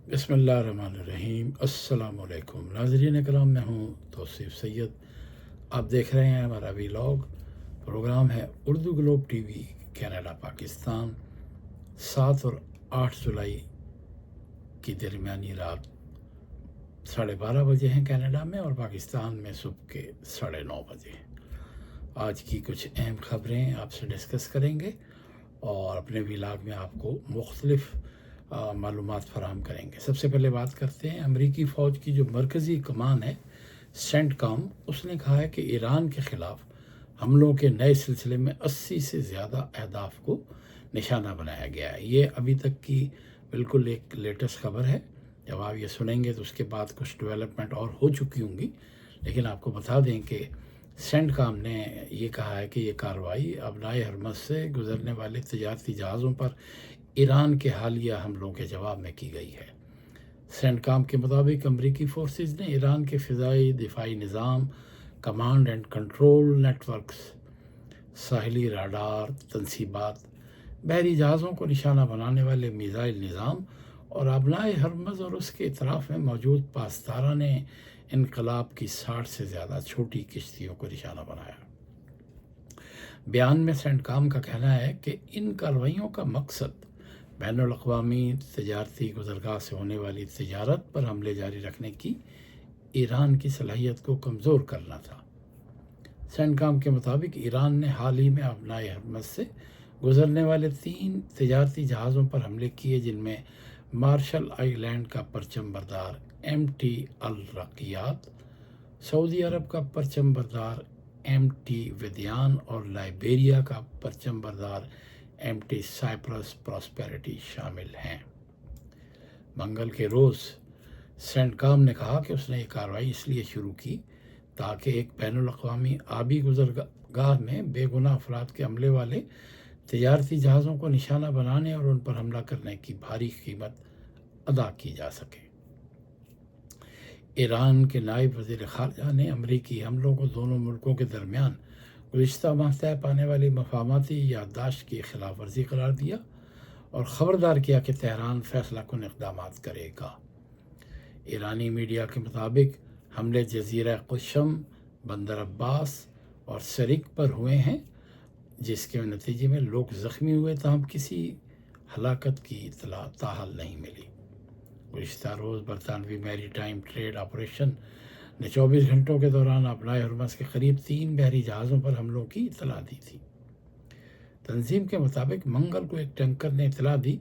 بسم اللہ الرحمن الرحیم۔ السلام علیکم ناظرین کرام، میں ہوں توصیف سید۔ آپ دیکھ رہے ہیں ہمارا ویلاگ پروگرام ہے Urdu Globe T V Canada Pakistan. 7 اور 8 جولائی کی درمیانی رات 12:30 بجے ہیں کینیڈا میں، اور پاکستان میں صبح کے 9:30 بجے ہیں۔ آج کی کچھ اہم خبریں آپ سے ڈسکس کریں گے اور اپنے ویلاگ میں آپ کو مختلف معلومات فراہم کریں گے۔ سب سے پہلے بات کرتے ہیں امریکی فوج کی جو مرکزی کمان ہے سینٹ کام، اس نے کہا ہے کہ ایران کے خلاف حملوں کے نئے سلسلے میں 80 سے زیادہ اہداف کو نشانہ بنایا گیا ہے۔ یہ ابھی تک کی بالکل ایک لیٹسٹ خبر ہے۔ جب آپ یہ سنیں گے تو اس کے بعد کچھ ڈیولپمنٹ اور ہو چکی ہوں گی، لیکن آپ کو بتا دیں کہ سینٹ کام نے یہ کہا ہے کہ یہ کارروائی ابنائے حرمز سے گزرنے والے تجارتی جہازوں پر ایران کے حالیہ حملوں کے جواب میں کی گئی ہے۔ سینٹ کام کے مطابق امریکی فورسز نے ایران کے فضائی دفاعی نظام، command and control network, ساحلی راڈار تنصیبات، بحری جہازوں کو نشانہ بنانے والے میزائل نظام اور ابنائے حرمز اور اس کے اطراف میں موجود پاسداران انقلاب کی 60 سے زیادہ چھوٹی کشتیوں کو نشانہ بنایا۔ بیان میں سینٹ کام کا کہنا ہے کہ ان کارروائیوں کا مقصد بین الاقوامی تجارتی گزرگاہ سے ہونے والی تجارت پر حملے جاری رکھنے کی ایران کی صلاحیت کو کمزور کرنا تھا۔ سینٹ کام کے مطابق ایران نے حال ہی میں ابنائے حرمز سے گزرنے والے 3 تجارتی جہازوں پر حملے کیے، جن میں مارشل آئی لینڈ کا پرچم بردار MT الرقیات، سعودی عرب کا پرچم بردار MT ودیان اور لائبیریا کا پرچم بردار MT سائپرس پراسپیرٹی شامل ہیں۔ منگل کے روز سینٹ کام نے کہا کہ اس نے یہ کارروائی اس لیے شروع کی تاکہ ایک بین الاقوامی آبی گزرگاہ میں بے گناہ افراد کے حملے والے تجارتی جہازوں کو نشانہ بنانے اور ان پر حملہ کرنے کی بھاری قیمت ادا کی جا سکے۔ ایران کے نائب وزیر خارجہ نے امریکی حملوں کو دونوں ملکوں کے درمیان گزشتہ ماہ طے پانے والی مفاہماتی یادداشت کی خلاف ورزی قرار دیا اور خبردار کیا کہ تہران فیصلہ کن اقدامات کرے گا۔ ایرانی میڈیا کے مطابق حملے جزیرہ قشم، بندر عباس اور سرک پر ہوئے ہیں، جس کے نتیجے میں لوگ زخمی ہوئے، تاہم کسی ہلاکت کی اطلاع تاحال نہیں ملی۔ گزشتہ روز برطانوی میری ٹائم ٹریڈ آپریشن نے 24 گھنٹوں کے دوران ابنائے حرمز کے قریب 3 بحری جہازوں پر حملوں کی اطلاع دی تھی۔ تنظیم کے مطابق منگل کو ایک ٹینکر نے اطلاع دی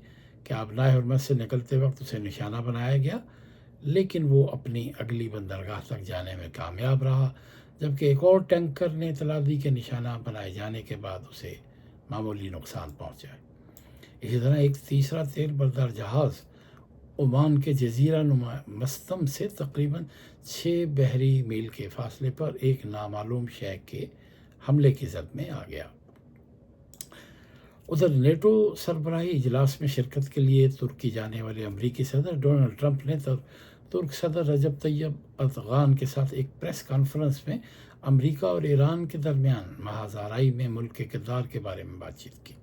کہ ابنائے حرمز سے نکلتے وقت اسے نشانہ بنایا گیا، لیکن وہ اپنی اگلی بندرگاہ تک جانے میں کامیاب رہا، جبکہ ایک اور ٹینکر نے اطلاع دی کہ نشانہ بنائے جانے کے بعد اسے معمولی نقصان پہنچا۔ اسی طرح ایک تیسرا تیل بردار جہاز عمان کے جزیرہ نما مستم سے تقریباً 6 بحری میل کے فاصلے پر ایک نامعلوم شے کے حملے کی زد میں آ گیا۔ ادھر نیٹو سربراہی اجلاس میں شرکت کے لیے ترکی جانے والے امریکی صدر ڈونلڈ ٹرمپ نے ترک صدر رجب طیب اردوغان کے ساتھ ایک پریس کانفرنس میں امریکہ اور ایران کے درمیان محاذ آرائی میں ملک کے کردار کے بارے میں بات چیت کی۔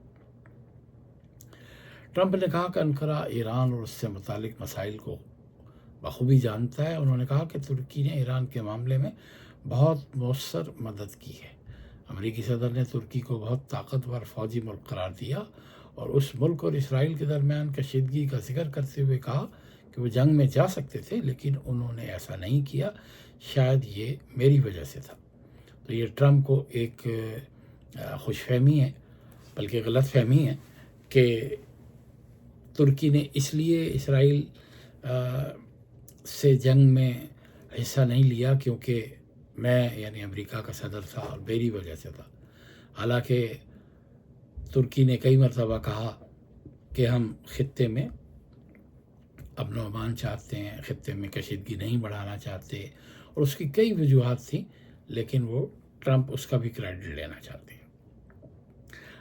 ٹرمپ نے کہا کہ انقرہ ایران اور اس سے متعلق مسائل کو بخوبی جانتا ہے۔ انہوں نے کہا کہ ترکی نے ایران کے معاملے میں بہت مؤثر مدد کی ہے۔ امریکی صدر نے ترکی کو بہت طاقتور فوجی ملک قرار دیا اور اس ملک اور اسرائیل کے درمیان کشیدگی کا ذکر کرتے ہوئے کہا کہ وہ جنگ میں جا سکتے تھے، لیکن انہوں نے ایسا نہیں کیا، شاید یہ میری وجہ سے تھا۔ تو یہ ٹرمپ کو ایک خوش فہمی ہے، بلکہ غلط فہمی ہے کہ ترکی نے اس لیے اسرائیل سے جنگ میں حصہ نہیں لیا کیونکہ میں یعنی امریکہ کا صدر تھا اور میری وجہ سے تھا۔ حالانکہ ترکی نے کئی مرتبہ کہا کہ ہم خطے میں امن و امان چاہتے ہیں، خطے میں کشیدگی نہیں بڑھانا چاہتے، اور اس کی کئی وجوہات تھیں، لیکن وہ ٹرمپ اس کا بھی کریڈٹ لینا چاہتے ہیں۔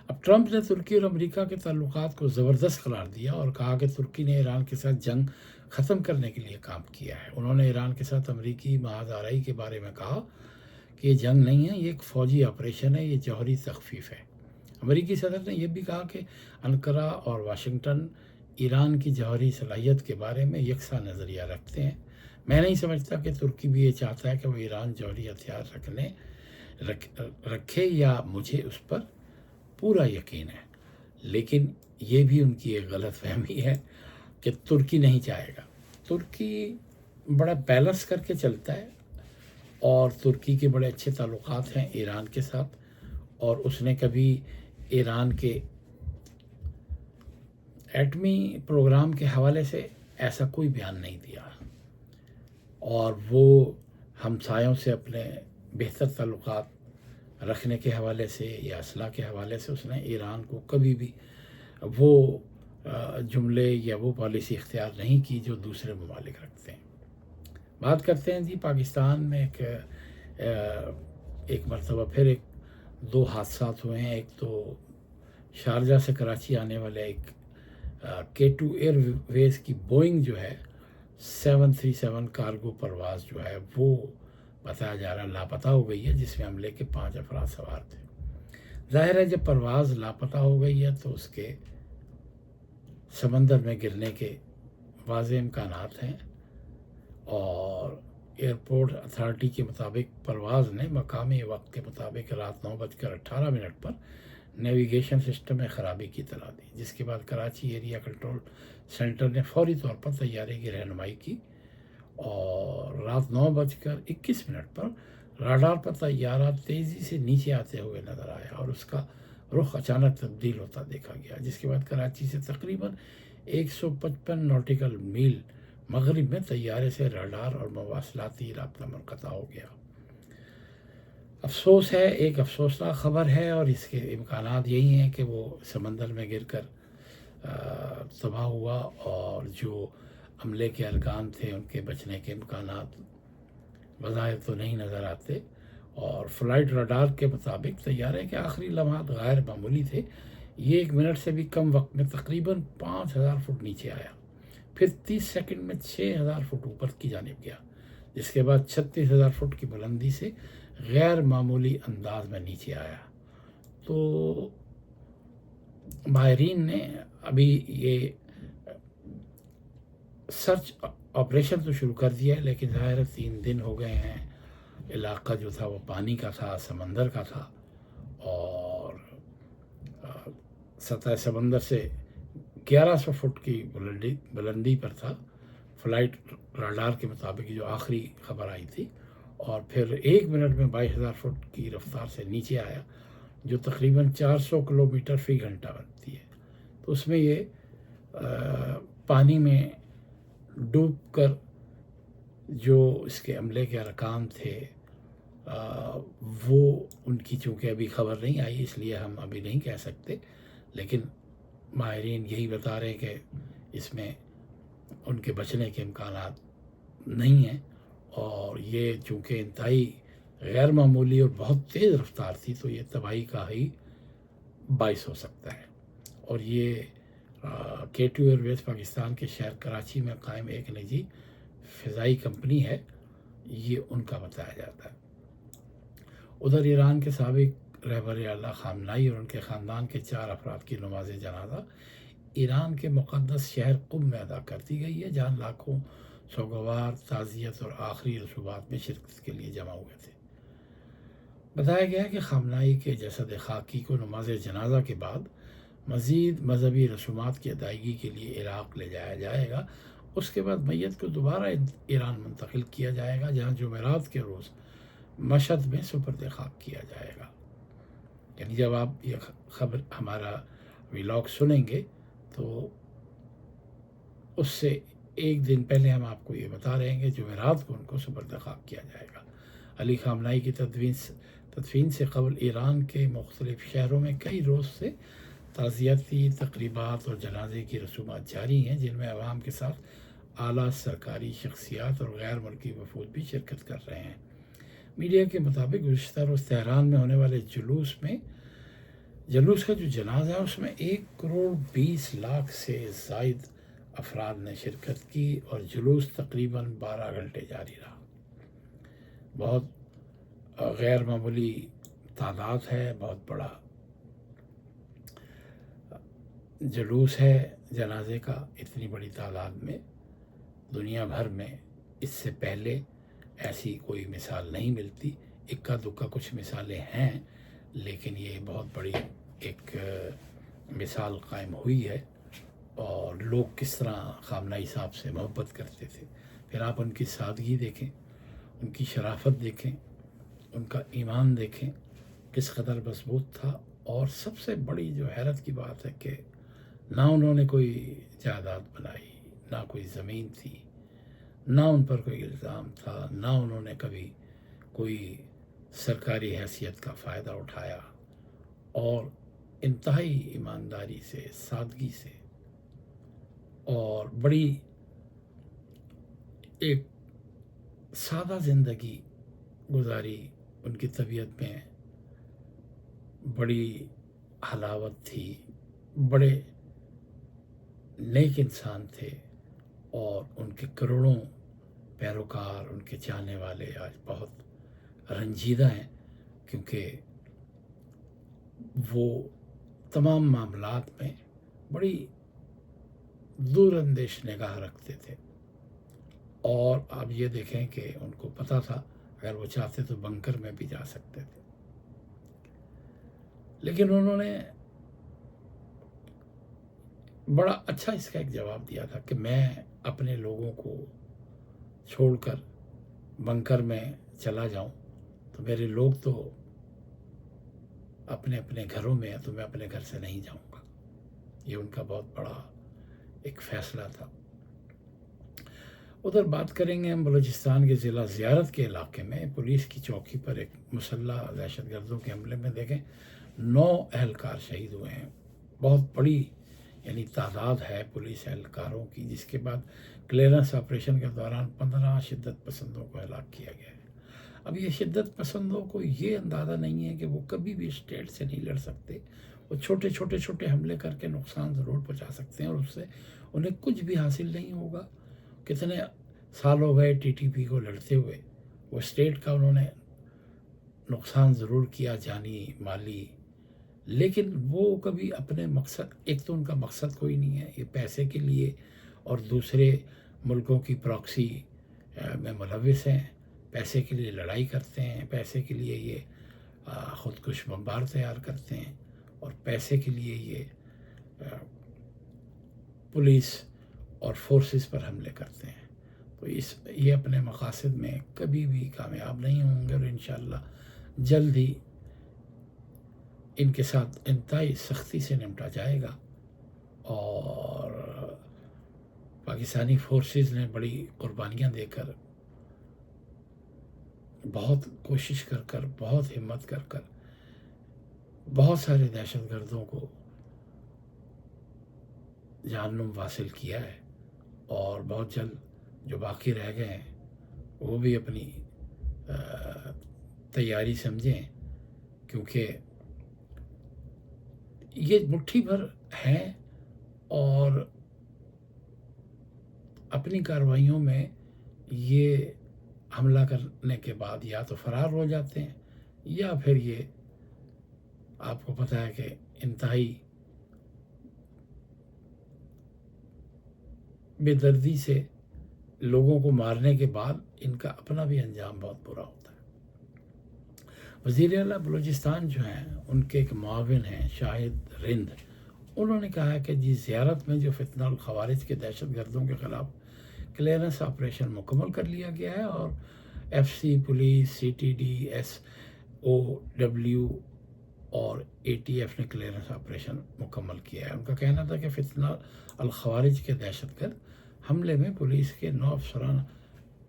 اب ٹرمپ نے ترکی اور امریکہ کے تعلقات کو زبردست قرار دیا اور کہا کہ ترکی نے ایران کے ساتھ جنگ ختم کرنے کے لیے کام کیا ہے۔ انہوں نے ایران کے ساتھ امریکی محاذ آرائی کے بارے میں کہا کہ یہ جنگ نہیں ہے، یہ ایک فوجی آپریشن ہے، یہ جوہری تخفیف ہے۔ امریکی صدر نے یہ بھی کہا کہ انقرہ اور واشنگٹن ایران کی جوہری صلاحیت کے بارے میں یکساں نظریہ رکھتے ہیں۔ میں نہیں سمجھتا کہ ترکی بھی یہ چاہتا ہے کہ وہ ایران جوہری ہتھیار رکھے، یا مجھے اس پر پورا یقین ہے، لیکن یہ بھی ان کی ایک غلط فہمی ہے کہ ترکی نہیں چاہے گا۔ ترکی بڑا بیلنس کر کے چلتا ہے، اور ترکی کے بڑے اچھے تعلقات ہیں ایران کے ساتھ، اور اس نے کبھی ایران کے ایٹمی پروگرام کے حوالے سے ایسا کوئی بیان نہیں دیا، اور وہ ہمسایوں سے اپنے بہتر تعلقات رکھنے کے حوالے سے یا اسلحہ کے حوالے سے اس نے ایران کو کبھی بھی وہ جملے یا وہ پالیسی اختیار نہیں کی جو دوسرے ممالک رکھتے ہیں۔ بات کرتے ہیں جی پاکستان میں ایک مرتبہ پھر دو حادثات ہوئے ہیں۔ ایک تو شارجہ سے کراچی آنے والے ایک K2 ایئر ویز کی بوئنگ جو ہے 737 کارگو پرواز جو ہے وہ بتایا جا رہا لاپتہ ہو گئی ہے، جس میں حملے کے 5 افراد سوار تھے۔ ظاہر ہے جب پرواز لاپتہ ہو گئی ہے تو اس کے سمندر میں گرنے کے واضح امکانات ہیں، اور ایئرپورٹ اتھارٹی کے مطابق پرواز نے مقامی وقت کے مطابق رات 9:18 پر نیویگیشن سسٹم میں خرابی کی اطلاع دی، جس کے بعد کراچی ایریا کنٹرول سینٹر نے فوری طور پر طیارے کی رہنمائی کی، اور رات 9:21 پر راڈار پر طیارہ تیزی سے نیچے آتے ہوئے نظر آیا، اور اس کا رخ اچانک تبدیل ہوتا دیکھا گیا، جس کے بعد کراچی سے تقریباً 155 نوٹیکل میل مغرب میں طیارے سے راڈار اور مواصلاتی رابطہ منقطع ہو گیا۔ افسوس ہے، ایک افسوسناک خبر ہے، اور اس کے امکانات یہی ہیں کہ وہ سمندر میں گر کر تباہ ہوا، اور جو عملے کے ارکان تھے ان کے بچنے کے امکانات بظاہر تو نہیں نظر آتے، اور فلائٹ راڈار کے مطابق طیارے کے آخری لمحات غیر معمولی تھے۔ یہ 1 منٹ سے بھی کم وقت میں تقریباً 5000 فٹ نیچے آیا، پھر 30 سیکنڈ میں 6000 فٹ اوپر کی جانب گیا، جس کے بعد 36000 فٹ کی بلندی سے غیر معمولی انداز میں نیچے آیا۔ تو ماہرین نے ابھی یہ سرچ آپریشن تو شروع کر دیا ہے، لیکن ظاہر 3 دن ہو گئے ہیں، علاقہ جو تھا وہ پانی کا تھا، سمندر کا تھا، اور سطح سمندر سے 1100 فٹ کی بلندی پر تھا فلائٹ راڈار کے مطابق جو آخری خبر آئی تھی، اور پھر 1 منٹ میں 22000 فٹ کی رفتار سے نیچے آیا، جو تقریباً 400 کلومیٹر فی گھنٹہ بنتی ہے۔ تو اس میں یہ پانی میں ڈوب کر جو اس کے عملے کے ارکان تھے وہ ان کی چونکہ ابھی خبر نہیں آئی، اس لیے ہم ابھی نہیں کہہ سکتے، لیکن ماہرین یہی بتا رہے کہ اس میں ان کے بچنے کے امکانات نہیں ہیں، اور یہ چونکہ انتہائی غیر معمولی اور بہت تیز رفتار تھی تو یہ تباہی کا ہی باعث ہو سکتا ہے۔ اور یہ K2 ایئر ویز پاکستان کے شہر کراچی میں قائم ایک نجی فضائی کمپنی ہے، یہ ان کا بتایا جاتا ہے۔ ادھر ایران کے سابق رہبر اعلیٰ خامنائی اور ان کے خاندان کے 4 افراد کی نماز جنازہ ایران کے مقدس شہر قم میں ادا کر دی گئی ہے، جہاں لاکھوں سوگوار تعزیت اور آخری رسومات میں شرکت کے لیے جمع ہوئے تھے۔ بتایا گیا ہے کہ خامنائی کے جسد خاکی کو نماز جنازہ کے بعد مزید مذہبی رسومات کی ادائیگی کے لیے عراق لے جایا جائے گا۔ اس کے بعد میت کو دوبارہ ایران منتقل کیا جائے گا، جہاں جمعرات کے روز مشہد میں سپرد خاک کیا جائے گا۔ یعنی جب آپ یہ خبر ہمارا ویلاگ سنیں گے تو اس سے 1 دن پہلے ہم آپ کو یہ بتا رہے ہیں کہ جمعرات کو ان کو سپرد خاک کیا جائے گا۔ علی خامنائی کی تدفین سے قبل ایران کے مختلف شہروں میں کئی روز سے تعزیتی تقریبات اور جنازے کی رسومات جاری ہیں، جن میں عوام کے ساتھ اعلیٰ سرکاری شخصیات اور غیر ملکی وفود بھی شرکت کر رہے ہیں۔ میڈیا کے مطابق گزشتہ روز تہران میں ہونے والے جلوس کا جو جنازہ ہے اس میں 1,20,00,000 سے زائد افراد نے شرکت کی، اور جلوس تقریباً 12 گھنٹے جاری رہا۔ بہت غیر معمولی تعداد ہے، بہت بڑا جلوس ہے جنازے کا اتنی بڑی تعداد میں دنیا بھر میں اس سے پہلے ایسی کوئی مثال نہیں ملتی. اکا دکا کچھ مثالیں ہیں، لیکن یہ بہت بڑی ایک مثال قائم ہوئی ہے. اور لوگ کس طرح خامنہ صاحب سے محبت کرتے تھے. پھر آپ ان کی سادگی دیکھیں، ان کی شرافت دیکھیں، ان کا ایمان دیکھیں کس قدر مضبوط تھا. اور سب سے بڑی جو حیرت کی بات ہے کہ نہ انہوں نے کوئی جائیداد بنائی، نہ کوئی زمین تھی، نہ ان پر کوئی الزام تھا، نہ انہوں نے کبھی کوئی سرکاری حیثیت کا فائدہ اٹھایا. اور انتہائی ایمانداری سے، سادگی سے اور بڑی ایک سادہ زندگی گزاری. ان کی طبیعت میں بڑی حلاوت تھی، بڑے نیک انسان تھے. اور ان کے کروڑوں پیروکار، ان کے چاہنے والے آج بہت رنجیدہ ہیں، کیونکہ وہ تمام معاملات میں بڑی دور اندیش نگاہ رکھتے تھے. اور آپ یہ دیکھیں کہ ان کو پتہ تھا اگر وہ چاہتے تو بنکر میں بھی جا سکتے تھے، لیکن انہوں نے بڑا اچھا اس کا ایک جواب دیا تھا کہ میں اپنے لوگوں کو چھوڑ کر بنکر میں چلا جاؤں تو میرے لوگ تو اپنے اپنے گھروں میں ہیں، تو میں اپنے گھر سے نہیں جاؤں گا. یہ ان کا بہت بڑا ایک فیصلہ تھا. ادھر بات کریں گے ہم بلوچستان کے ضلع زیارت کے علاقے میں پولیس کی چوکی پر ایک مسلح دہشت گردوں کے حملے میں دیکھیں 9 اہلکار شہید ہوئے ہیں. بہت بڑی یعنی تعداد ہے پولیس اہلکاروں کی، جس کے بعد کلیئرنس آپریشن کے دوران 15 شدت پسندوں کو ہلاک کیا گیا ہے. اب یہ شدت پسندوں کو یہ اندازہ نہیں ہے کہ وہ کبھی بھی اسٹیٹ سے نہیں لڑ سکتے. وہ چھوٹے حملے کر کے نقصان ضرور پہنچا سکتے ہیں اور اس سے انہیں کچھ بھی حاصل نہیں ہوگا. کتنے سال ہو گئے ٹی ٹی پی کو لڑتے ہوئے، وہ اسٹیٹ کا انہوں نے نقصان ضرور کیا، جانی مالی، لیکن وہ کبھی اپنے مقصد، ایک تو ان کا مقصد کوئی نہیں ہے، یہ پیسے کے لیے اور دوسرے ملکوں کی پراکسی میں ملوث ہیں. پیسے کے لیے لڑائی کرتے ہیں، پیسے کے لیے یہ خودکش بمبار تیار کرتے ہیں، اور پیسے کے لیے یہ پولیس اور فورسز پر حملے کرتے ہیں. تو یہ اپنے مقاصد میں کبھی بھی کامیاب نہیں ہوں گے، اور انشاءاللہ جلد ہی ان کے ساتھ انتہائی سختی سے نمٹا جائے گا. اور پاکستانی فورسز نے بڑی قربانیاں دے کر، بہت کوشش کر بہت ہمت کر بہت سارے دہشت گردوں کو جہنم واصل کیا ہے. اور بہت جلد جو باقی رہ گئے ہیں وہ بھی اپنی تیاری سمجھیں، کیونکہ یہ مٹھی بھر ہیں اور اپنی کارروائیوں میں یہ حملہ کرنے کے بعد یا تو فرار ہو جاتے ہیں، یا پھر یہ آپ کو پتہ ہے کہ انتہائی بے دردی سے لوگوں کو مارنے کے بعد ان کا اپنا بھی انجام بہت برا ہوتا ہے. وزیر اعلیٰ بلوچستان جو ہیں، ان کے ایک معاون ہیں شاہد رند، انہوں نے کہا ہے کہ زیارت میں جو فتنہ الخوارج کے دہشت گردوں کے خلاف کلیئرنس آپریشن مکمل کر لیا گیا ہے، اور F C, police, C T D, S O W اور اے ٹی ایف نے کلیئرنس آپریشن مکمل کیا ہے. ان کا کہنا تھا کہ فتنہ الخوارج کے دہشت گرد حملے میں پولیس کے 9 افسران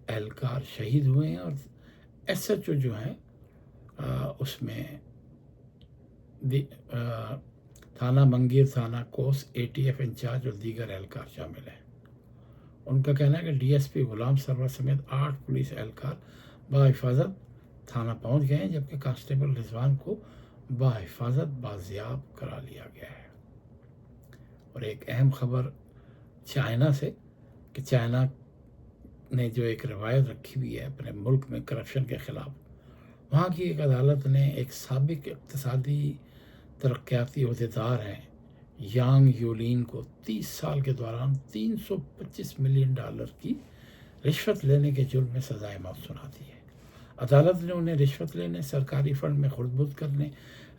اہلکار شہید ہوئے ہیں، اور ایس ایچ او جو ہیں اس میں تھانہ منگیر، تھانہ کوس، اے ٹی ایف انچارج اور دیگر اہلکار شامل ہیں. ان کا کہنا ہے کہ D S P Ghulam Sarwar سمیت 8 پولیس اہلکار بحفاظت تھانہ پہنچ گئے ہیں، جبکہ کانسٹیبل رضوان کو بحفاظت بازیاب کرا لیا گیا ہے. اور ایک اہم خبر چائنا سے، کہ چائنا نے جو ایک روایت رکھی ہوئی ہے اپنے ملک میں کرپشن کے خلاف، وہاں کی ایک عدالت نے ایک سابق اقتصادی ترقیاتی عہدیدار ہیں یانگ یولین کو 30 سال کے دوران $325 ملین کی رشوت لینے کے جرم میں سزائے موت سنا دی ہے۔ عدالت نے انہیں رشوت لینے، سرکاری فنڈ میں خردبد کرنے،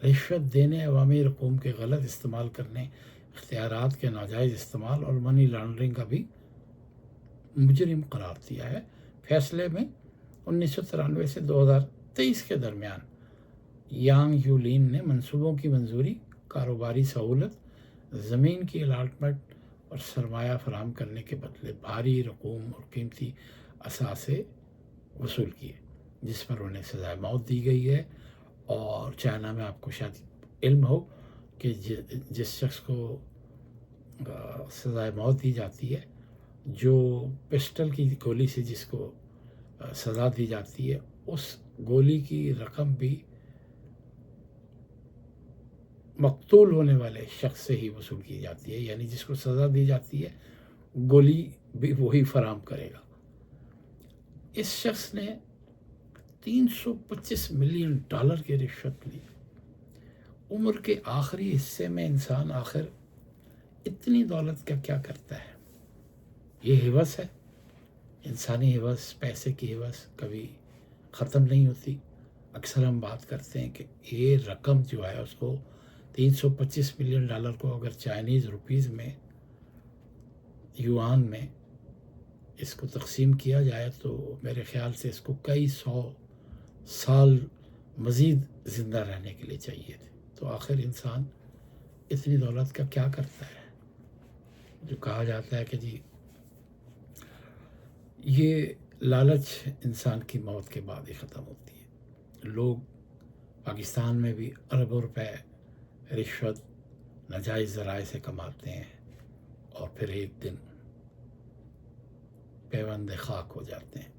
رشوت دینے، عوامی رقوم کے غلط استعمال کرنے، اختیارات کے ناجائز استعمال اور منی لانڈرنگ کا بھی مجرم قرار دیا ہے۔ فیصلے میں 1993 سے 2023 کے درمیان یانگ یولین نے منصوبوں کی منظوری، کاروباری سہولت، زمین کی الاٹمنٹ اور سرمایہ فراہم کرنے کے بدلے بھاری رقوم اور قیمتی اثاثے وصول کیے، جس پر انہیں سزائے موت دی گئی ہے۔ اور چائنا میں آپ کو شاید علم ہو کہ جس شخص کو سزائے موت دی جاتی ہے، جو پسٹل کی گولی سے جس کو سزا دی جاتی ہے، اس گولی کی رقم بھی مقتول ہونے والے شخص سے ہی وصول کی جاتی ہے، یعنی جس کو سزا دی جاتی ہے گولی بھی وہی فراہم کرے گا۔ اس شخص نے $325 ملین کی رشوت لی۔ عمر کے آخری حصے میں انسان آخر اتنی دولت کا کیا کرتا ہے؟ یہ ہوس ہے، انسانی ہوس، پیسے کی ہوس کبھی ختم نہیں ہوتی۔ اکثر ہم بات کرتے ہیں کہ یہ رقم جو ہے اس کو $325 ملین کو اگر چائنیز روپیز میں، یوان میں اس کو تقسیم کیا جائے تو میرے خیال سے اس کو کئی 100 سال مزید زندہ رہنے کے لیے چاہیے تھے۔ تو آخر انسان اتنی دولت کا کیا کرتا ہے؟ جو کہا جاتا ہے کہ جی یہ لالچ انسان کی موت کے بعد ہی ختم ہوتی ہے۔ لوگ پاکستان میں بھی اربوں روپے رشوت ناجائز ذرائع سے کماتے ہیں اور پھر ایک دن پیوند خاک ہو جاتے ہیں۔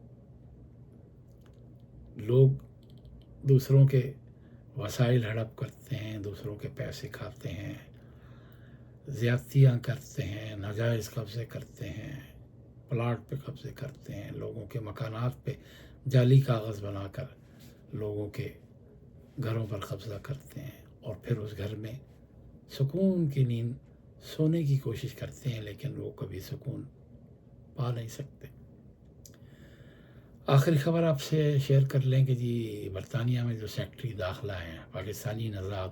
لوگ دوسروں کے وسائل ہڑپ کرتے ہیں، دوسروں کے پیسے کھاتے ہیں، زیادتیاں کرتے ہیں، ناجائز قبضے کرتے ہیں، پلاٹ پہ قبضے کرتے ہیں، لوگوں کے مکانات پہ جعلی کاغذ بنا کر لوگوں کے گھروں پر قبضہ کرتے ہیں، اور پھر اس گھر میں سکون کی نیند سونے کی کوشش کرتے ہیں، لیکن وہ کبھی سکون پا نہیں سکتے۔ آخری خبر آپ سے شیئر کر لیں کہ جی برطانیہ میں جو سیکٹری داخلہ ہیں پاکستانی نژاد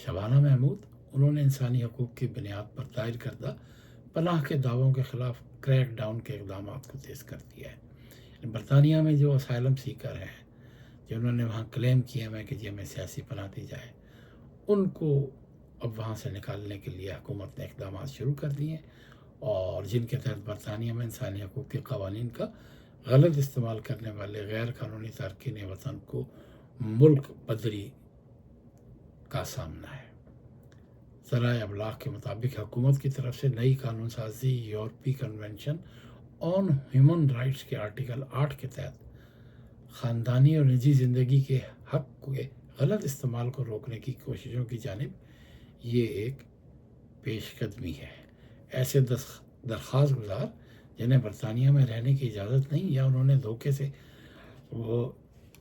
شبانہ محمود، انہوں نے انسانی حقوق کی بنیاد پر دائر کردہ پناہ کے دعووں کے خلاف کریک ڈاؤن کے اقدامات کو تیز کر دیا ہے۔ برطانیہ میں جو اسائلم سیکر ہیں، جنہوں نے وہاں کلیم کیا ہے کہ جی ہمیں سیاسی پناہ دی جائے، ان کو اب وہاں سے نکالنے کے لیے حکومت نے اقدامات شروع کر دیے ہیں، اور جن کے تحت برطانیہ میں انسانی حقوق کے قوانین کا غلط استعمال کرنے والے غیر قانونی تارکین وطن کو ملک بدری کا سامنا ہے۔ ذرائع ابلاغ کے مطابق حکومت کی طرف سے نئی قانون سازی یورپی کنونشن آن ہیومن رائٹس کے آرٹیکل 8 کے تحت خاندانی اور نجی زندگی کے حق کے غلط استعمال کو روکنے کی کوششوں کی جانب یہ ایک پیش قدمی ہے۔ ایسے درخواست گزار جنہیں برطانیہ میں رہنے کی اجازت نہیں، یا انہوں نے دھوکے سے وہ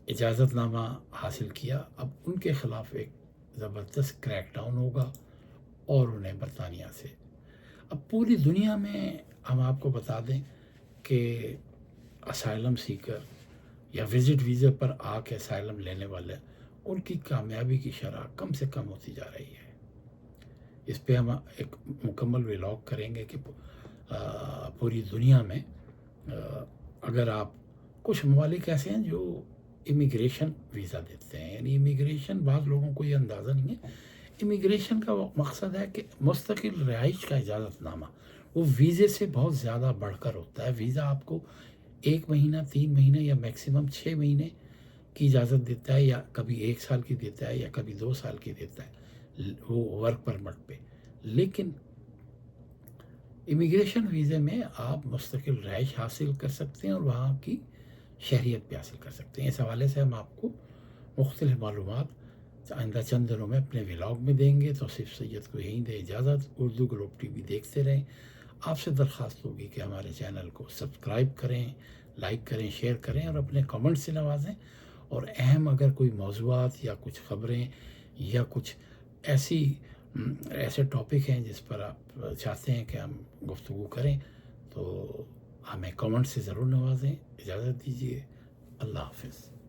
اجازت نامہ حاصل کیا، اب ان کے خلاف ایک زبردست کریک ڈاؤن ہوگا اور انہیں برطانیہ سے، اب پوری دنیا میں ہم آپ کو بتا دیں کہ اسائلم سیکر یا وزٹ ویزا پر آ کے اسائلم لینے والے، ان کی کامیابی کی شرح کم سے کم ہوتی جا رہی ہے۔ اس پہ ہم ایک مکمل ولاگ کریں گے کہ پوری دنیا میں اگر آپ، کچھ ممالک ایسے ہیں جو امیگریشن ویزا دیتے ہیں، یعنی امیگریشن، بعض لوگوں کو یہ اندازہ نہیں ہے، امیگریشن کا مقصد ہے کہ مستقل رہائش کا اجازت نامہ، وہ ویزے سے بہت زیادہ بڑھ کر ہوتا ہے۔ ویزا آپ کو 1 مہینہ، 3 مہینے یا میکسیمم 6 مہینے کی اجازت دیتا ہے، یا کبھی 1 سال کی دیتا ہے، یا کبھی 2 سال کی دیتا ہے، وہ ورک پرمٹ پہ۔ لیکن امیگریشن ویزے میں آپ مستقل رہائش حاصل کر سکتے ہیں اور وہاں کی شہریت بھی حاصل کر سکتے ہیں۔ اس حوالے سے ہم آپ کو مختلف معلومات آئندہ چند دنوں میں اپنے ولاگ میں دیں گے۔ تو صرف سید کو یہیں دے اجازت۔ اردو گلوب ٹی وی دیکھتے رہیں۔ آپ سے درخواست ہوگی کہ ہمارے چینل کو سبسکرائب کریں، لائک کریں، شیئر کریں اور اپنے کمنٹ سے نوازیں، اور اہم اگر کوئی موضوعات یا کچھ خبریں یا کچھ ایسی ایسے ٹاپک ہیں جس پر آپ چاہتے ہیں کہ ہم گفتگو کریں تو ہمیں کمنٹ سے ضرور نوازیں. اجازت دیجیے. اللہ حافظ.